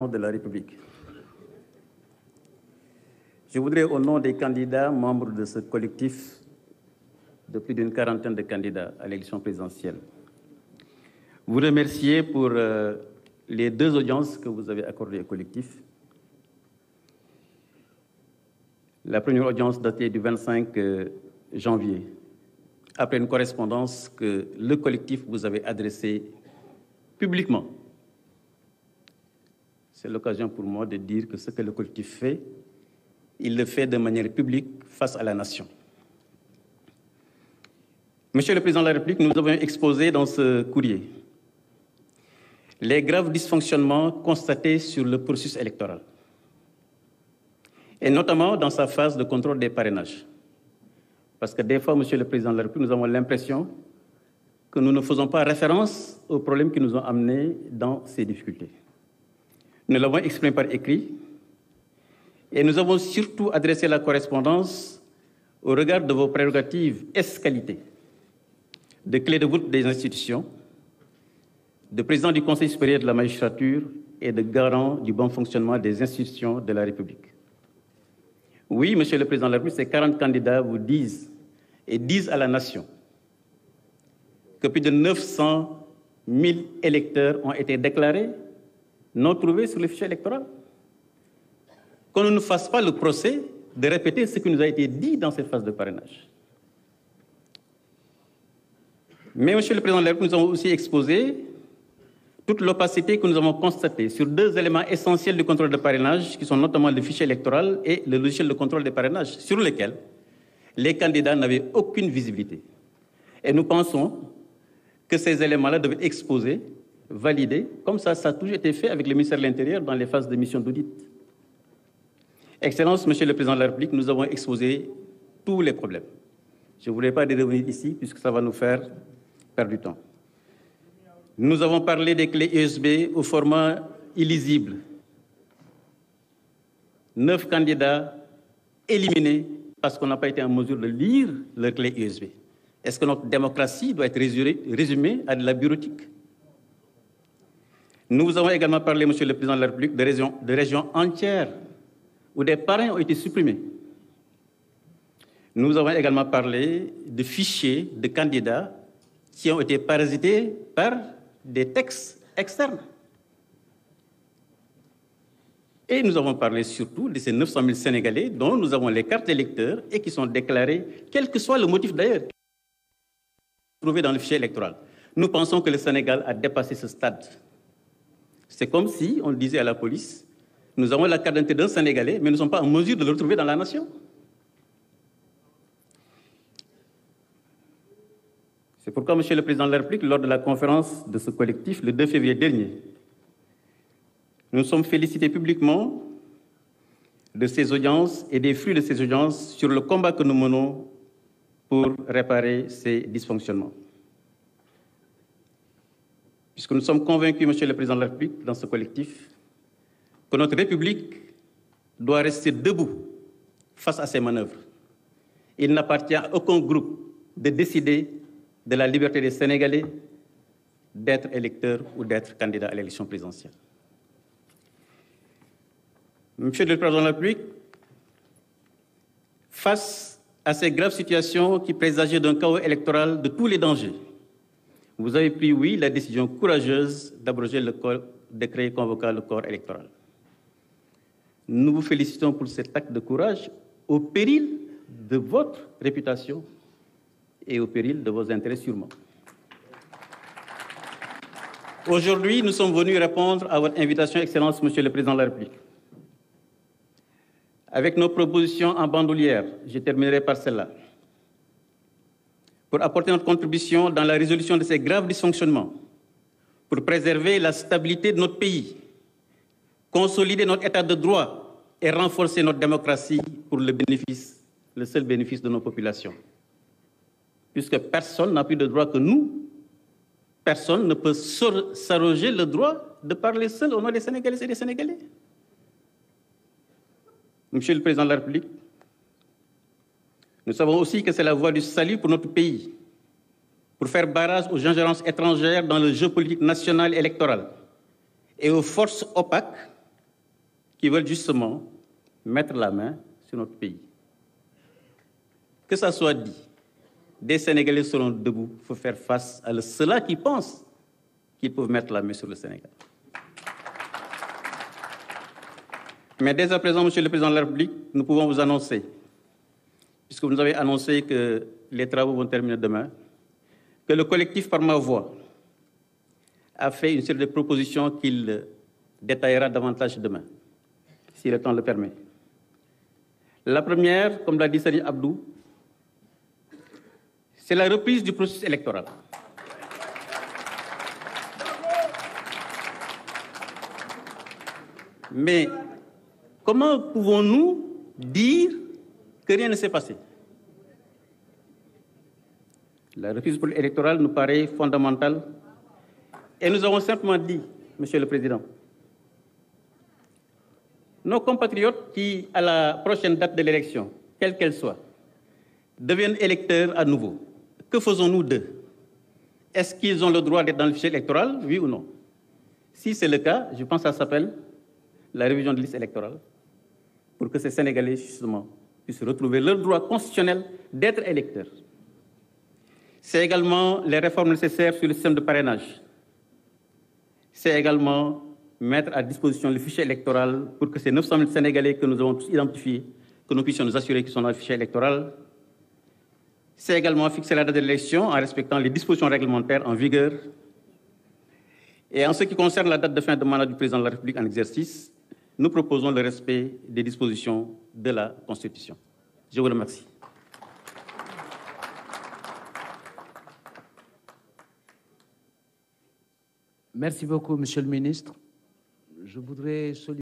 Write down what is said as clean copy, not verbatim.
de la République. Je voudrais, au nom des candidats membres de ce collectif de plus d'une quarantaine de candidats à l'élection présidentielle, vous remercier pour les 2 audiences que vous avez accordées au collectif. La première audience datée du 25 janvier, après une correspondance que le collectif vous avait adressée publiquement. C'est l'occasion pour moi de dire que ce que le collectif fait, il le fait de manière publique face à la nation. Monsieur le Président de la République, nous avons exposé dans ce courrier les graves dysfonctionnements constatés sur le processus électoral, et notamment dans sa phase de contrôle des parrainages. Parce que des fois, Monsieur le Président de la République, nous avons l'impression que nous ne faisons pas référence aux problèmes qui nous ont amenés dans ces difficultés. Nous l'avons exprimé par écrit et nous avons surtout adressé la correspondance au regard de vos prérogatives ès-qualité de clé de voûte des institutions, de président du Conseil supérieur de la magistrature et de garant du bon fonctionnement des institutions de la République. Oui, Monsieur le Président de la République, ces 40 candidats vous disent et disent à la nation que plus de 900 000 électeurs ont été déclarés non trouvés sur le fichier électoral. Qu'on ne nous fasse pas le procès de répéter ce qui nous a été dit dans cette phase de parrainage. Mais, Monsieur le Président de la République, nous avons aussi exposé toute l'opacité que nous avons constatée sur 2 éléments essentiels du contrôle de parrainage, qui sont notamment le fichier électoral et le logiciel de contrôle des parrainages, sur lesquels les candidats n'avaient aucune visibilité. Et nous pensons que ces éléments-là devaient être exposés, validés, comme ça a toujours été fait avec le ministère de l'Intérieur dans les phases de mission d'audit. Excellence, Monsieur le Président de la République, nous avons exposé tous les problèmes. Je ne voudrais pas y revenir ici, puisque ça va nous faire perdre du temps. Nous avons parlé des clés USB au format illisible. 9 candidats éliminés parce qu'on n'a pas été en mesure de lire leurs clés USB. Est-ce que notre démocratie doit être résumée à de la bureautique? Nous avons également parlé, Monsieur le Président de la République, de régions entières où des parrains ont été supprimés. Nous avons également parlé de fichiers de candidats qui ont été parasités par des textes externes. Et nous avons parlé surtout de ces 900 000 Sénégalais dont nous avons les cartes électeurs et qui sont déclarés, quel que soit le motif d'ailleurs, trouvés dans le fichier électoral. Nous pensons que le Sénégal a dépassé ce stade. C'est comme si on disait à la police, nous avons la carte d'identité d'un Sénégalais, mais nous ne sommes pas en mesure de le retrouver dans la nation. C'est pourquoi, Monsieur le Président de la République, lors de la conférence de ce collectif, le 2 février dernier, nous nous sommes félicités publiquement de ces audiences et des fruits de ces audiences sur le combat que nous menons pour réparer ces dysfonctionnements. Puisque nous sommes convaincus, Monsieur le Président de la République, dans ce collectif, que notre République doit rester debout face à ces manœuvres. Il n'appartient à aucun groupe de décider de la liberté des Sénégalais d'être électeurs ou d'être candidats à l'élection présidentielle. Monsieur le Président de la République, face à ces graves situations qui présageaient d'un chaos électoral de tous les dangers, vous avez pris, oui, la décision courageuse d'abroger le décret convoquant le corps électoral. Nous vous félicitons pour cet acte de courage au péril de votre réputation et au péril de vos intérêts sûrement. Aujourd'hui, nous sommes venus répondre à votre invitation, Excellence, Monsieur le Président de la République. Avec nos propositions en bandoulière, je terminerai par celle-là. Pour apporter notre contribution dans la résolution de ces graves dysfonctionnements, pour préserver la stabilité de notre pays, consolider notre état de droit et renforcer notre démocratie pour le seul bénéfice de nos populations. Puisque personne n'a plus de droit que nous, personne ne peut s'arroger le droit de parler seul au nom des Sénégalais et des Sénégalais. Monsieur le Président de la République, nous savons aussi que c'est la voie du salut pour notre pays, pour faire barrage aux ingérences étrangères dans le jeu politique national et électoral et aux forces opaques qui veulent justement mettre la main sur notre pays. Que ça soit dit, des Sénégalais seront debout pour faire face à ceux-là qui pensent qu'ils peuvent mettre la main sur le Sénégal. Mais dès à présent, Monsieur le Président de la République, nous pouvons vous annoncer, puisque vous nous avez annoncé que les travaux vont terminer demain, que le collectif Par ma voix a fait une série de propositions qu'il détaillera davantage demain, si le temps le permet. La première, comme l'a dit Serigne Abdou, c'est la reprise du processus électoral. Mais comment pouvons-nous dire que rien ne s'est passé? La reprise électorale nous paraît fondamentale et nous avons simplement dit, Monsieur le Président, nos compatriotes qui, à la prochaine date de l'élection, quelle qu'elle soit, deviennent électeurs à nouveau. Que faisons-nous d'eux? Est-ce qu'ils ont le droit d'être dans le fichier électoral, oui ou non? Si c'est le cas, je pense que ça s'appelle la révision de liste électorale, pour que ces Sénégalais, justement, puissent retrouver leur droit constitutionnel d'être électeurs. C'est également les réformes nécessaires sur le système de parrainage. C'est également mettre à disposition le fichier électoral pour que ces 900 000 Sénégalais que nous avons tous identifiés, que nous puissions nous assurer qu'ils sont dans le fichier électoral. C'est également fixer la date de l'élection en respectant les dispositions réglementaires en vigueur. Et en ce qui concerne la date de fin de mandat du président de la République en exercice, nous proposons le respect des dispositions de la Constitution. Je vous remercie. Merci beaucoup, Monsieur le Ministre. Je voudrais solliciter